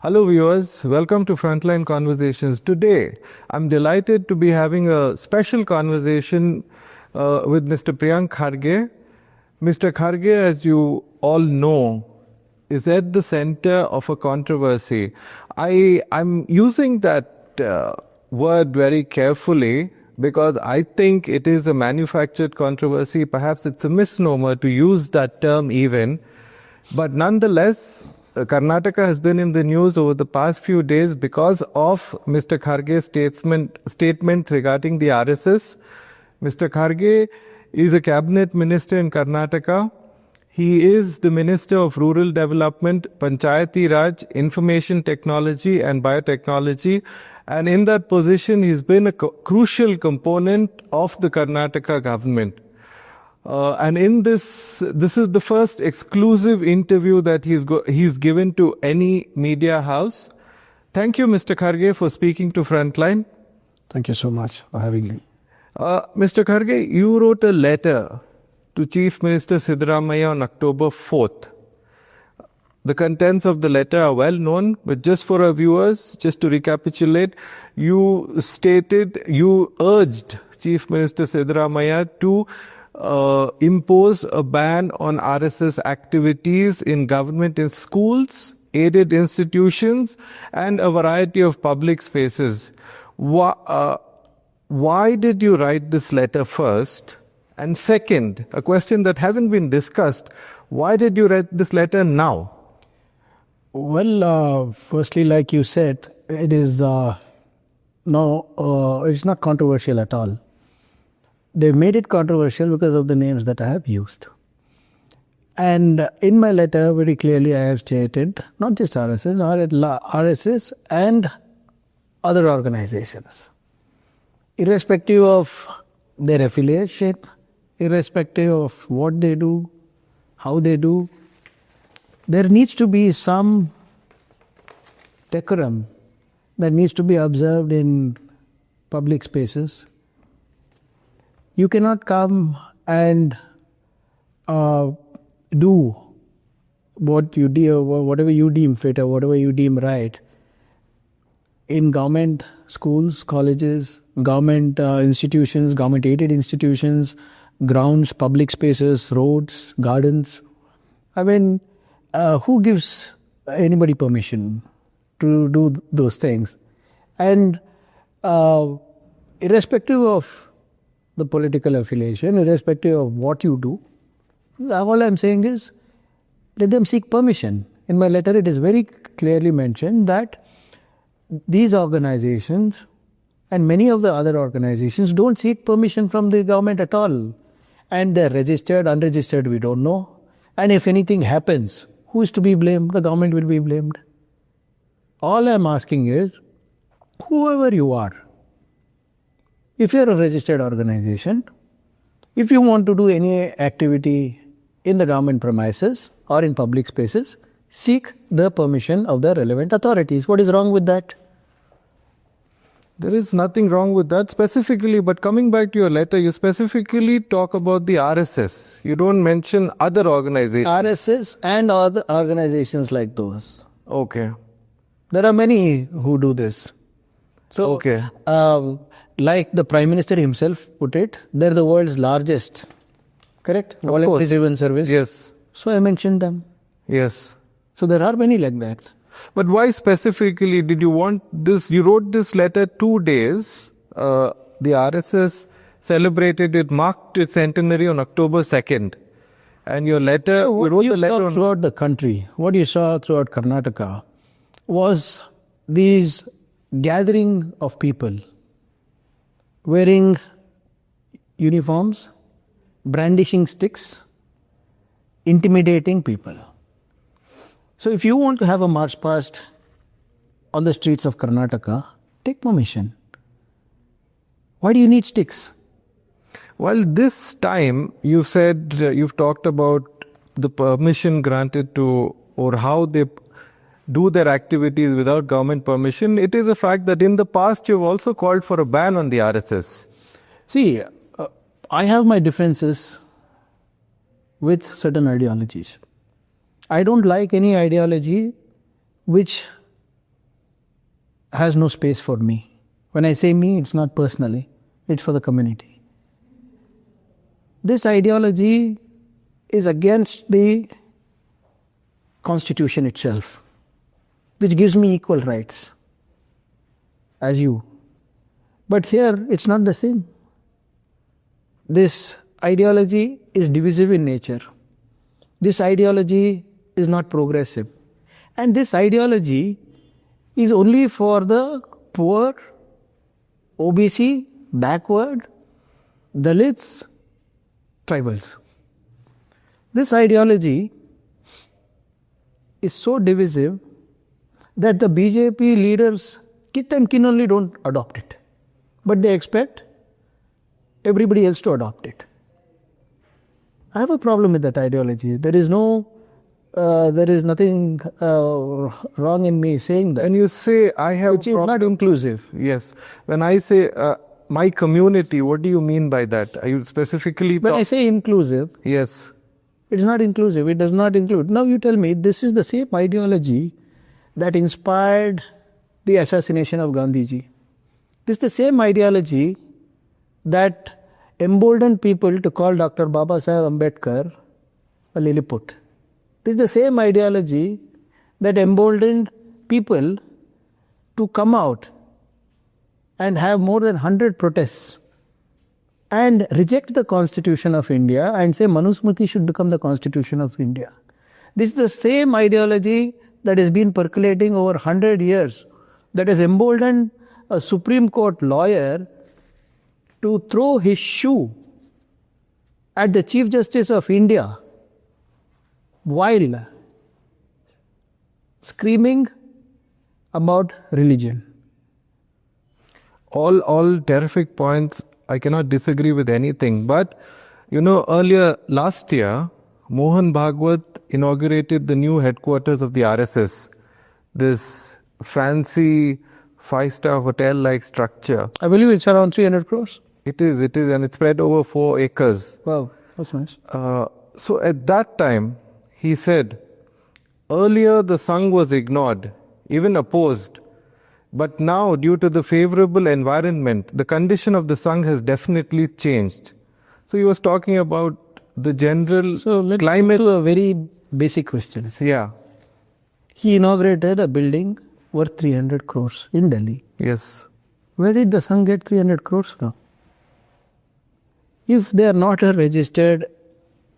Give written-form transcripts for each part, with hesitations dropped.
Hello viewers, welcome to Frontline Conversations. Today, I'm delighted to be having a special conversation with Mr. Priyank Kharge. Mr. Kharge, as you all know, is at the center of a controversy. I'm using that word very carefully because I think it is a manufactured controversy. Perhaps it's a misnomer to use that term even. But nonetheless, Karnataka has been in the news over the past few days because of Mr. Kharge's statement regarding the RSS. Mr. Kharge is a cabinet minister in Karnataka. He is the Minister of Rural Development, Panchayati Raj, Information Technology and Biotechnology. And in that position, he's been a crucial component of the Karnataka government. And in this is the first exclusive interview that he's given to any media house. Thank you, Mr. Kharge, for speaking to Frontline. Thank you so much for having me. Mr. Kharge, you wrote a letter to Chief Minister Siddaramaiah on October 4th. The contents of the letter are well known, but just for our viewers, just to recapitulate, you urged Chief Minister Siddaramaiah to impose a ban on RSS activities in government in schools, aided institutions, and a variety of public spaces. Why did you write this letter first? And second, a question that hasn't been discussed, why did you write this letter now? Well, firstly, like you said, it is it's not controversial at all. They made it controversial because of the names that I have used. And in my letter, very clearly, I have stated not just RSS and other organizations, irrespective of their affiliation, irrespective of what they do, how they do, there needs to be some decorum that needs to be observed in public spaces. You cannot come and do what you do, whatever you deem fit or whatever you deem right in government schools, colleges, government institutions, government-aided institutions, grounds, public spaces, roads, gardens. I mean, who gives anybody permission to do those things? And irrespective of the political affiliation, irrespective of what you do, all I'm saying is let them seek permission. In my letter, it is very clearly mentioned that these organizations and many of the other organizations don't seek permission from the government at all. And they're registered, unregistered, we don't know. And if anything happens, who is to be blamed? The government will be blamed. All I'm asking is, whoever you are, if you're a registered organization, if you want to do any activity in the government premises or in public spaces, seek the permission of the relevant authorities. What is wrong with that? There is nothing wrong with that specifically, but coming back to your letter, you specifically talk about the RSS. You don't mention other organizations. RSS and other organizations like those. Okay. There are many who do this. So, okay. Like the Prime Minister himself put it, they're the world's largest, correct? Voluntary civil service. Yes. So I mentioned them. Yes. So there are many like that. But why specifically did you want this? You wrote this letter 2 days. The RSS celebrated it, marked its centenary on October 2nd. And your letter, so what you wrote you the letter saw throughout the country, what you saw throughout Karnataka was these gathering of people wearing uniforms, brandishing sticks, intimidating people. So if you want to have a march past on the streets of Karnataka, take permission. Why do you need sticks? Well, this time you said, you've talked about the permission granted to, or how they do their activities without government permission. It is a fact that in the past you've also called for a ban on the RSS. See, I have my differences with certain ideologies. I don't like any ideology which has no space for me. When I say me, it's not personally, it's for the community. This ideology is against the Constitution itself, which gives me equal rights as you. But here, it's not the same. This ideology is divisive in nature. This ideology is not progressive. And this ideology is only for the poor, OBC, backward, Dalits, tribals. This ideology is so divisive that the BJP leaders, kith and kin only, don't adopt it. But they expect everybody else to adopt it. I have a problem with that ideology. There is nothing wrong in me saying that. And you say, I have... It's not inclusive. Yes. When I say my community, what do you mean by that? Are you specifically... When I say inclusive... Yes. It's not inclusive. It does not include. Now you tell me, this is the same ideology that inspired the assassination of Gandhiji. This is the same ideology that emboldened people to call Dr. Babasaheb Ambedkar a Lilliput. This is the same ideology that emboldened people to come out and have more than 100 protests and reject the Constitution of India and say Manusmriti should become the Constitution of India. This is the same ideology that has been percolating over 100 years, that has emboldened a Supreme Court lawyer to throw his shoe at the Chief Justice of India while screaming about religion. All terrific points. I cannot disagree with anything. But, earlier last year, Mohan Bhagwat inaugurated the new headquarters of the RSS. This fancy 5-star hotel-like structure. I believe it's around 300 crores. It is, and it's spread over 4 acres. Wow, that's nice. So at that time, he said, earlier the Sangh was ignored, even opposed. But now, due to the favorable environment, the condition of the Sangh has definitely changed. So he was talking about the general climate. To a very basic question. Yeah. He inaugurated a building worth 300 crores in Delhi. Yes. Where did the Sangh get 300 crores now? If they are not a registered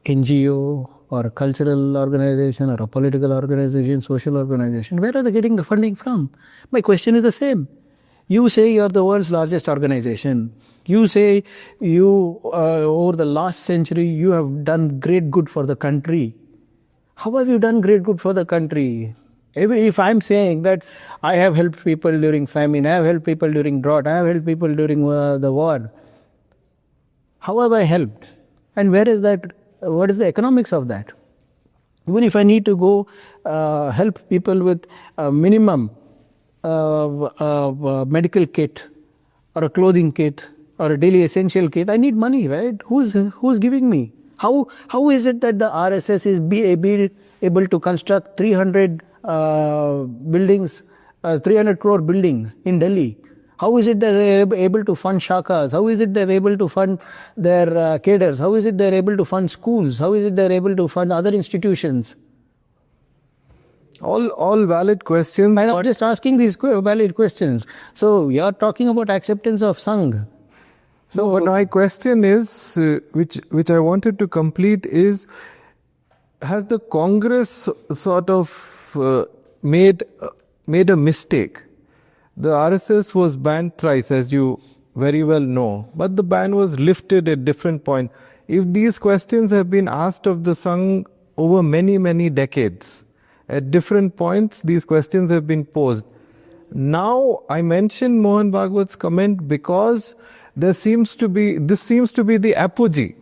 NGO or a cultural organization or a political organization, social organization, where are they getting the funding from? My question is the same. You say you are the world's largest organization. You say over the last century, you have done great good for the country. How have you done great good for the country? If I'm saying that I have helped people during famine, I have helped people during drought, I have helped people during the war, how have I helped? And where is that? What is the economics of that? Even if I need to go help people with a minimum medical kit or a clothing kit or a daily essential kit, I need money, right? Who's giving me? How is it that the RSS is able to construct 300 buildings, 300 crore building in Delhi? How is it that they're able to fund shakas? How is it they're able to fund their cadres? How is it they're able to fund schools? How is it they're able to fund other institutions? All valid questions. I'm just asking these valid questions. So you're talking about acceptance of Sangh. So what my question is, which I wanted to complete is, has the Congress sort of made a mistake? The RSS was banned thrice, as you very well know, but the ban was lifted at different points. If these questions have been asked of the Sangh over many, many decades, at different points these questions have been posed. Now I mentioned Mohan Bhagwat's comment because this seems to be the apogee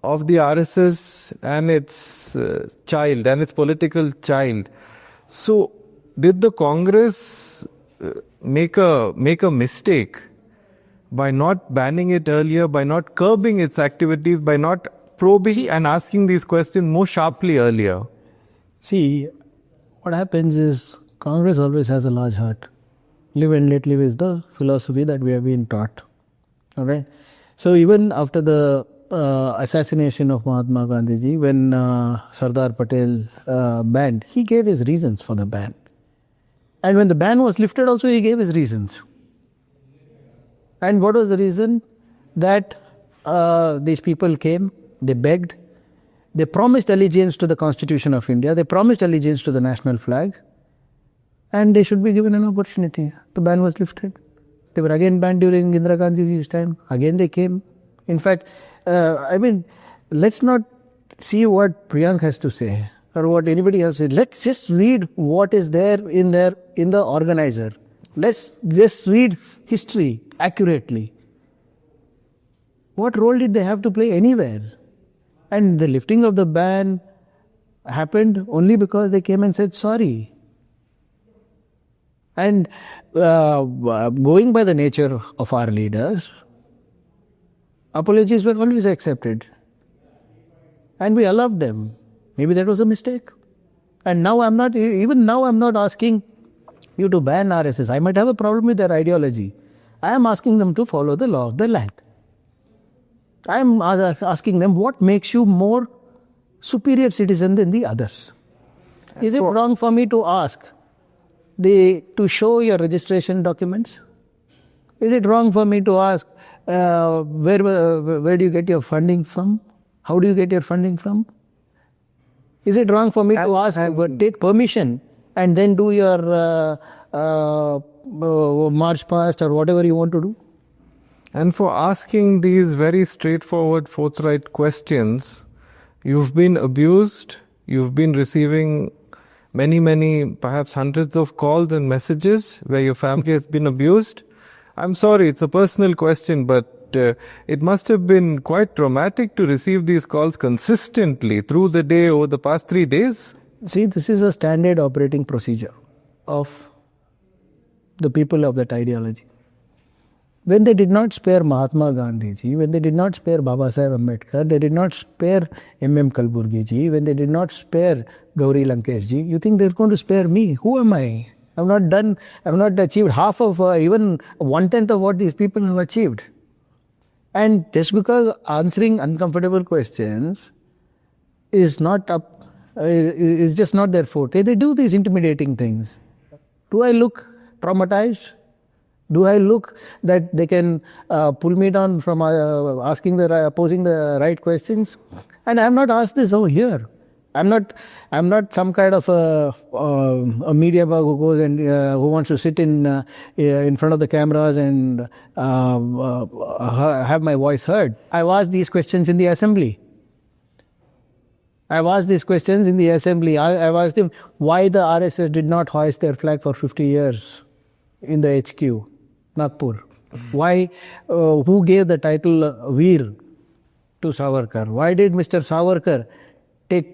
of the RSS and its child and its political child. So did the Congress make a mistake by not banning it earlier, by not curbing its activities, by not probing and asking these questions more sharply earlier? See, what happens is Congress always has a large heart. Live and let live is the philosophy that we have been taught. All right. So even after the assassination of Mahatma Gandhiji, when Sardar Patel banned, he gave his reasons for the ban. And when the ban was lifted also, he gave his reasons. And what was the reason? That these people came, they begged, they promised allegiance to the Constitution of India, they promised allegiance to the national flag, and they should be given an opportunity. The ban was lifted. They were again banned during Indira Gandhi's time. Again they came. In fact, let's not see what Priyank has to say or what anybody else says. Let's just read what is there in the organizer. Let's just read history accurately. What role did they have to play anywhere? And the lifting of the ban happened only because they came and said sorry. And going by the nature of our leaders, apologies were always accepted. And we allowed them. Maybe that was a mistake. And now I'm not asking you to ban RSS. I might have a problem with their ideology. I am asking them to follow the law of the land. I am asking them what makes you more superior citizen than the others. Is it wrong for me to ask to show your registration documents? Is it wrong for me to ask where do you get your funding from? How do you get your funding from? Is it wrong for me to ask, take permission and then do your march past or whatever you want to do? And for asking these very straightforward, forthright questions, you've been abused, you've been receiving many, perhaps hundreds of calls and messages where your family has been abused. I'm sorry, it's a personal question, but it must have been quite traumatic to receive these calls consistently through the day over the past 3 days. See, this is a standard operating procedure of the people of that ideology. When they did not spare Mahatma Gandhiji, when they did not spare Baba Saheb Ambedkar, they did not spare M.M. Kalburgi-ji, when they did not spare Gauri Lankesh-ji, you think they're going to spare me? Who am I? I've not achieved half of, even 1/10 of what these people have achieved. And just because answering uncomfortable questions is just not their forte, they do these intimidating things. Do I look traumatized? Do I look that they can pull me down from posing the right questions? And I have not asked this over here. I'm not some kind of a media bug who goes and who wants to sit in front of the cameras and have my voice heard. I've asked these questions in the assembly. I've asked them why the RSS did not hoist their flag for 50 years in the HQ, Nagpur. Why? Who gave the title Veer to Savarkar? Why did Mr. Savarkar take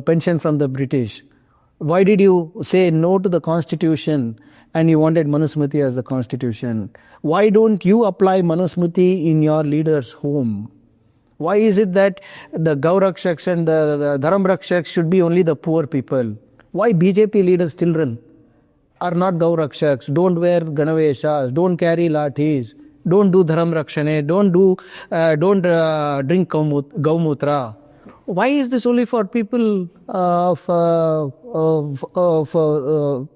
pension from the British? Why did you say no to the Constitution and you wanted Manusmriti as the Constitution? Why don't you apply Manusmriti in your leader's home? Why is it that the Gaurakshaks and the Dharamrakshaks should be only the poor people? Why BJP leaders' children are not Gaurakshaks, don't wear Ganaveshas, don't carry lathis, don't do Dharamrakshane, don't drink Gaumutra? Why is this only for people of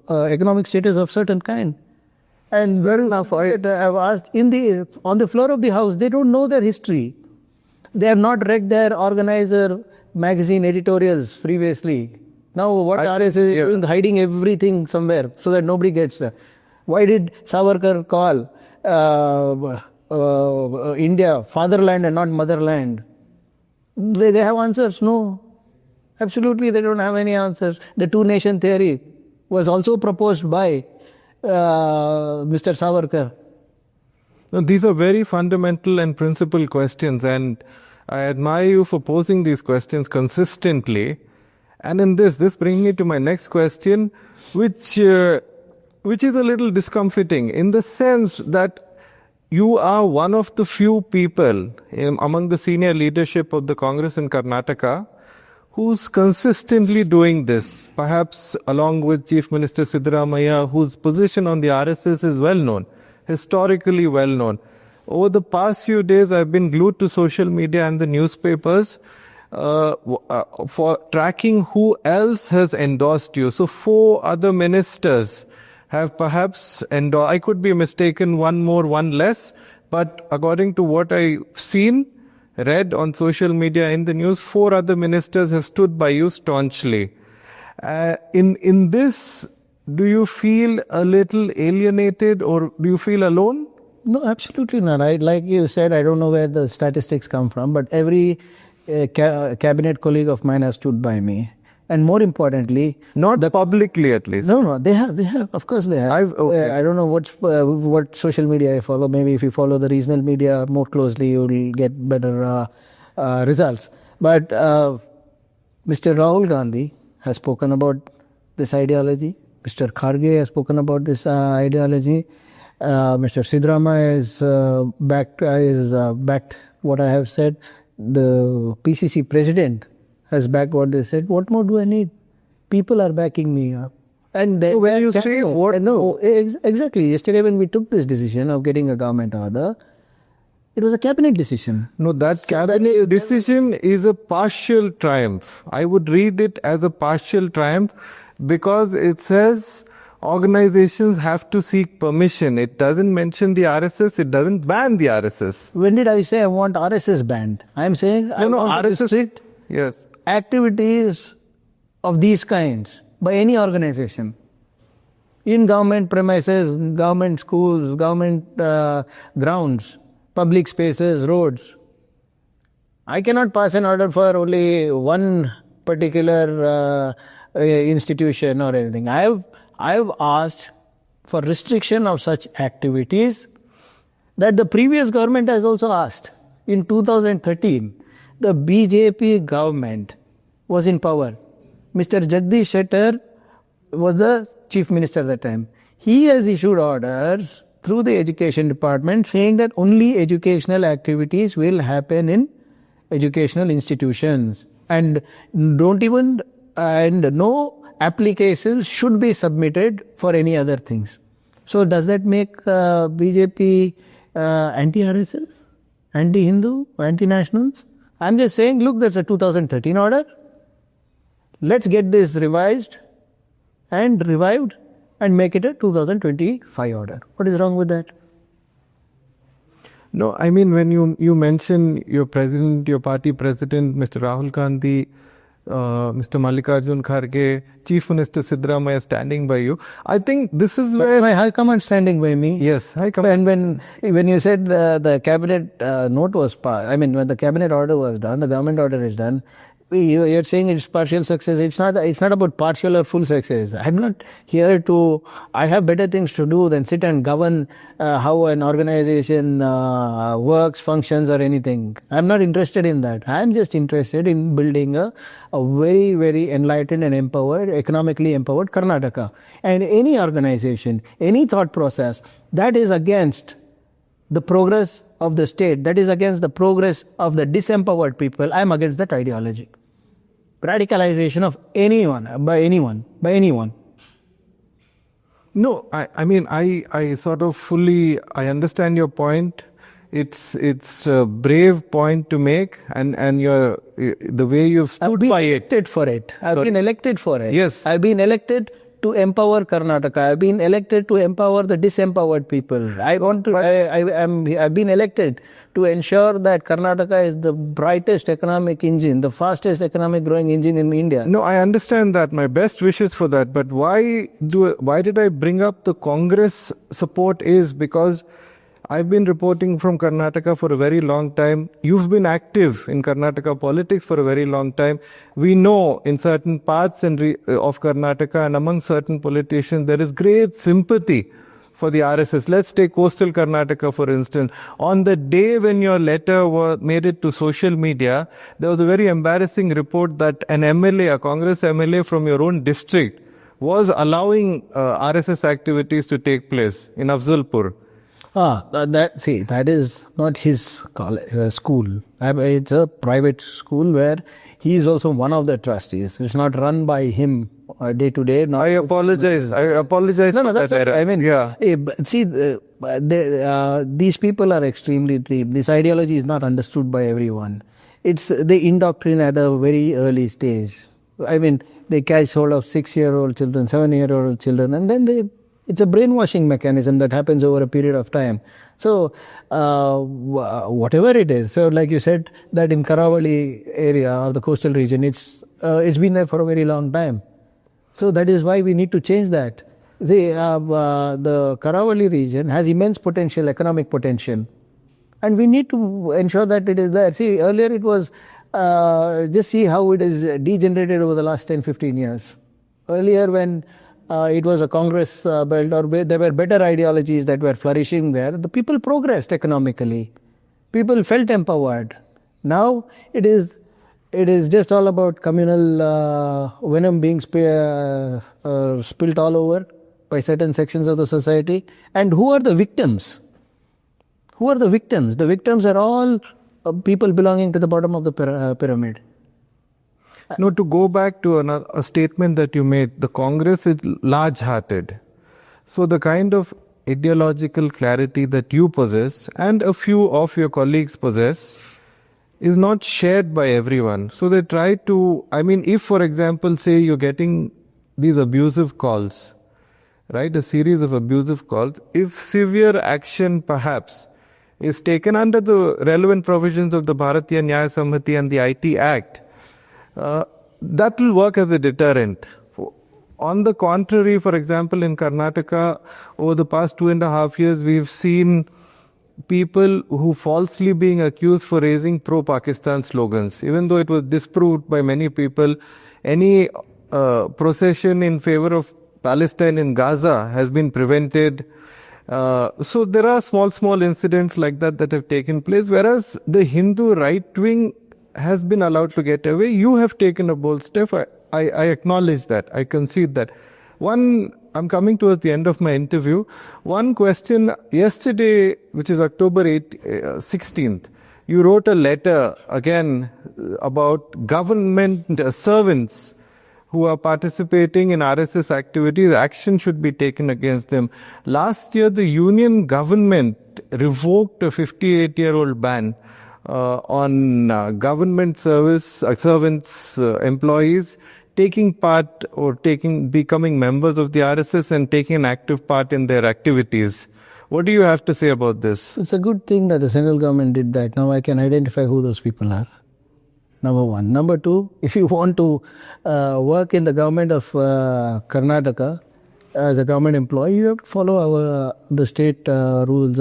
economic status of certain kind? And well enough, I've asked on the floor of the house, they don't know their history. They have not read their organizer magazine editorials previously. Now what RSS is doing, hiding everything somewhere so that nobody gets there. Why did Savarkar call India fatherland and not motherland? They have answers? No. Absolutely, they don't have any answers. The two-nation theory was also proposed by Mr. Savarkar. No, these are very fundamental and principal questions, and I admire you for posing these questions consistently. And in this brings me to my next question, which is a little discomforting in the sense that you are one of the few people among the senior leadership of the Congress in Karnataka who's consistently doing this, perhaps along with Chief Minister Siddaramaiah, whose position on the RSS is well known, historically well known. Over the past few days, I've been glued to social media and the newspapers for tracking who else has endorsed you. So 4 other ministers have perhaps endorsed. I could be mistaken, one more, one less, but according to what I've seen, read on social media in the news, 4 other ministers have stood by you staunchly. In this, do you feel a little alienated or do you feel alone? No, absolutely not. Like you said, I don't know where the statistics come from, but every cabinet colleague of mine has stood by me. And more importantly, not publicly at least. No, they have. Of course they have. I don't know what social media you follow. Maybe if you follow the regional media more closely, you will get better results. But Mr. Rahul Gandhi has spoken about this ideology. Mr. Kharge has spoken about this ideology. Mr. Siddaramaiah is backed what I have said. The PCC president has backed what they said. What more do I need? People are backing me up. And when you say what? No, exactly. Yesterday when we took this decision of getting a government order, it was a cabinet decision. No, that cabinet decision is a partial triumph. I would read it as a partial triumph because it says organizations have to seek permission. It doesn't mention the RSS. It doesn't ban the RSS. When did I say I want RSS banned? I'm saying I want to restrict activities of these kinds by any organization in government premises, government schools, government grounds, public spaces, roads. I cannot pass an order for only one particular institution or anything. I've asked for restriction of such activities that the previous government has also asked. In 2013, the BJP government was in power. Mr. Jagdish Shettar was the Chief Minister at that time. He has issued orders through the Education Department saying that only educational activities will happen in educational institutions. And no applications should be submitted for any other things. So does that make BJP anti-RSS, anti-Hindu, anti-nationals? I'm just saying, look, that's a 2013 order. Let's get this revised and revived and make it a 2025 order. What is wrong with that? No, I mean, when you mention your party president, Mr. Rahul Gandhi, Mr. Mallikarjun Kharge, Chief Minister Siddaramaiah standing by you, I think this is where... My High Command standing by me. Yes, High Command. And when you said the cabinet note was passed, I mean, when the cabinet order was done, the government order is done, you're saying it's partial success. It's not about partial or full success. I'm not here I have better things to do than sit and govern how an organization works, functions or anything. I'm not interested in that. I'm just interested in building a very, very enlightened and empowered, economically empowered Karnataka. And any organization, any thought process that is against the progress of the state, that is against the progress of the disempowered people, I'm against that ideology. Radicalization of by anyone. No, I mean, I sort of I understand your point. It's a brave point to make, and the way you've stood by it. I've been elected for it. Yes. I've been elected to empower Karnataka. I've been elected to empower the disempowered people. I've been elected to ensure that Karnataka is the brightest economic engine, the fastest economic growing engine in India. No, I understand that. My best wishes for that. But why did I bring up the Congress support is because I've been reporting from Karnataka for a very long time. You've been active in Karnataka politics for a very long time. We know in certain parts of Karnataka and among certain politicians, there is great sympathy for the RSS. Let's take coastal Karnataka, for instance. On the day when your letter made it to social media, there was a very embarrassing report that an MLA, a Congress MLA from your own district, was allowing RSS activities to take place in Afzalpur. That is not his school. It's a private school where he is also one of the trustees. It's not run by him day to day. I apologize. No, that's okay. I mean, yeah. These people are extremely deep. This ideology is not understood by everyone. They indoctrinate at a very early stage. I mean, they catch hold of 6-year-old children, 7-year-old children, and then it's a brainwashing mechanism that happens over a period of time. So, whatever it is, so like you said, that in Karavali area or the coastal region, it's been there for a very long time. So that is why we need to change that. The Karavali region has immense potential, economic potential, and we need to ensure that it is there. See, earlier it was, just see how it is degenerated over the last 10-15 years. Earlier when it was a Congress belt, or where there were better ideologies that were flourishing there, the people progressed economically. People felt empowered. Now it is just all about communal venom being spilt all over by certain sections of the society. And who are the victims? Who are the victims? The victims are all people belonging to the bottom of the pyramid. No, to go back to a statement that you made, the Congress is large-hearted. So the kind of ideological clarity that you possess and a few of your colleagues possess is not shared by everyone. So they try to, if, for example, say you're getting these abusive calls, right, a series of abusive calls, if severe action perhaps is taken under the relevant provisions of the Bharatiya Nyaya Samhiti and the IT Act, that will work as a deterrent. On the contrary, for example, in Karnataka, over the past 2.5 years, we've seen people who falsely being accused for raising pro-Pakistan slogans. Even though it was disproved by many people, any procession in favor of Palestine in Gaza has been prevented. So there are small incidents like that have taken place, whereas the Hindu right wing has been allowed to get away. You have taken a bold step. I acknowledge that. I concede that. I'm coming towards the end of my interview. One question, yesterday, which is October 16th, you wrote a letter again about government servants who are participating in RSS activities. Action should be taken against them. Last year, the union government revoked a 58-year-old ban on government servants, employees taking part or becoming members of the RSS and taking an active part in their activities. What do you have to say about this? It's a good thing that the central government did that. Now I can identify who those people are. Number one. Number two, if you want to work in the government of Karnataka as a government employee, you have to follow the state rules,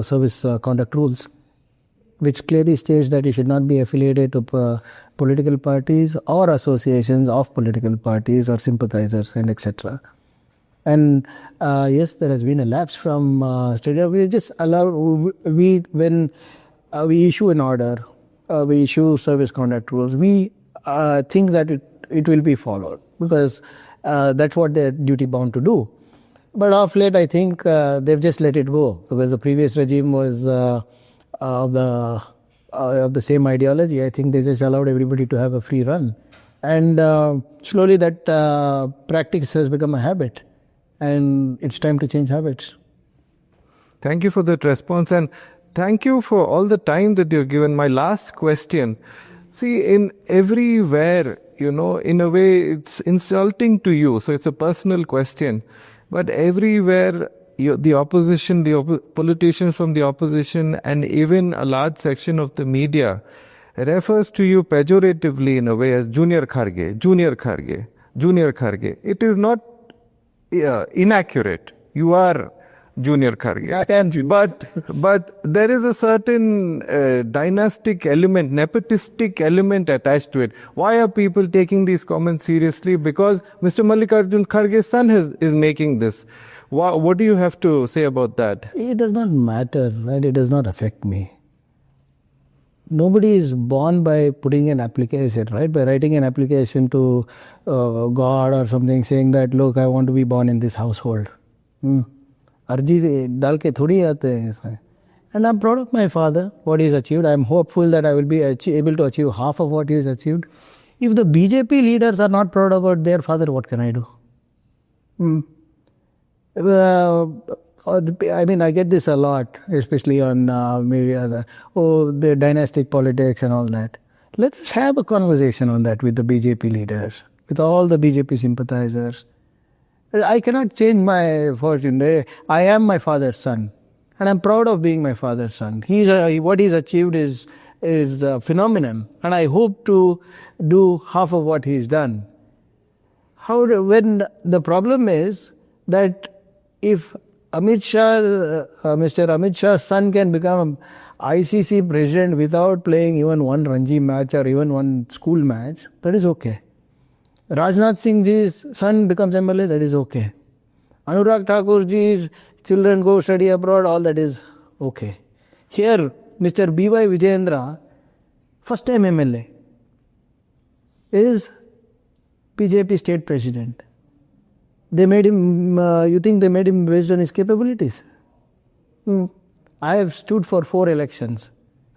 service conduct rules, which clearly states that you should not be affiliated to political parties or associations of political parties or sympathizers and etc. And yes, there has been a lapse from state. We just allow, when we issue an order, we issue service conduct rules, we think that it will be followed because that's what they're duty bound to do. But of late, I think they've just let it go because the previous regime was of the same ideology. I think they just allowed everybody to have a free run. And slowly that practice has become a habit. And it's time to change habits. Thank you for that response. And thank you for all the time that you've given. My last question. See, in everywhere, in a way, it's insulting to you. So it's a personal question. But everywhere, the opposition, politicians from the opposition, and even a large section of the media refers to you pejoratively in a way as Junior Kharge. It is not inaccurate. You are Junior Kharge. But there is a certain dynastic element, nepotistic element attached to it. Why are people taking these comments seriously? Because Mr. Mallikarjun Kharge's son is making this. What do you have to say about that? It does not matter, right? It does not affect me. Nobody is born by putting an application, right? By writing an application to God or something saying that, look, I want to be born in this household. अर्जी डाल के थोड़ी आते हैं इसमें. And I'm proud of my father, what he's achieved. I'm hopeful that I will be able to achieve half of what he's achieved. If the BJP leaders are not proud about their father, what can I do? I mean, I get this a lot, especially on media, the dynastic politics and all that. Let's have a conversation on that with the BJP leaders, with all the BJP sympathizers. I cannot change my fortune. I am my father's son, and I'm proud of being my father's son. What he's achieved is a phenomenon, and I hope to do half of what he's done. When the problem is that if Mr. Amit Shah's son can become ICC president without playing even one Ranji match or even one school match, that is okay. Rajnath Singh ji's son becomes MLA, that is okay. Anurag Thakur ji's children go study abroad, all that is okay. Here, Mr. B.Y. Vijayendra, first time MLA, is BJP state president. They made him, you think they made him based on his capabilities? I have stood for 4 elections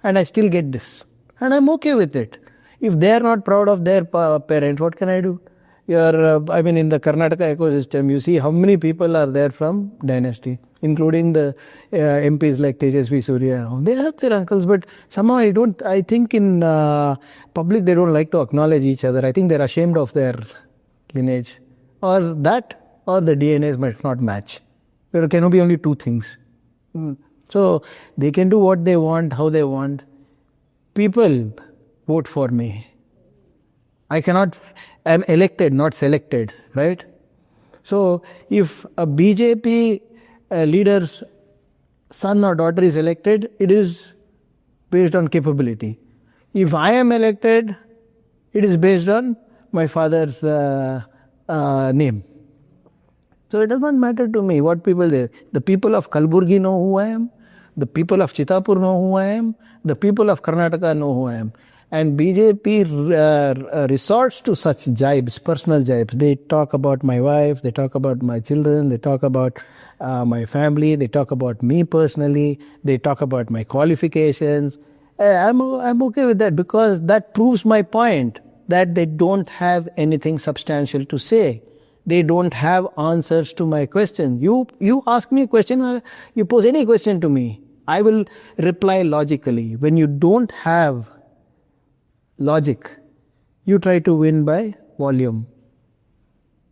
and I still get this. And I'm okay with it. If they are not proud of their parents, what can I do? In the Karnataka ecosystem, you see how many people are there from dynasty, including the MPs like Tejasvi Surya. They have their uncles, but somehow I think in public they don't like to acknowledge each other. I think they're ashamed of their lineage. Or that, or the DNAs might not match. There can be only 2 things. So they can do what they want, how they want. People vote for me. I'm elected, not selected, right? So if a BJP leader's son or daughter is elected, it is based on capability. If I am elected, it is based on my father's name. So it does not matter to me what people there. The people of Kalburgi know who I am. The people of Chitapur know who I am. The people of Karnataka know who I am. And BJP resorts to such jibes, personal jibes. They talk about my wife, they talk about my children, they talk about my family, they talk about me personally, they talk about my qualifications. I'm okay with that because that proves my point that they don't have anything substantial to say. They don't have answers to my question. You ask me a question, you pose any question to me, I will reply logically. When you don't have logic, you try to win by volume.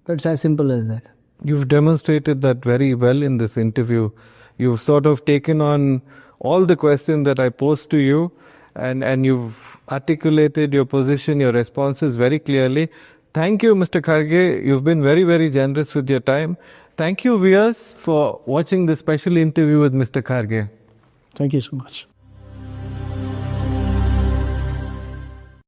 That's as simple as that. You've demonstrated that very well in this interview. You've sort of taken on all the questions that I posed to you, and you've articulated your position, your responses very clearly. Thank you, Mr. Kharge. You've been very, very generous with your time. Thank you, viewers, for watching this special interview with Mr. Kharge. Thank you so much.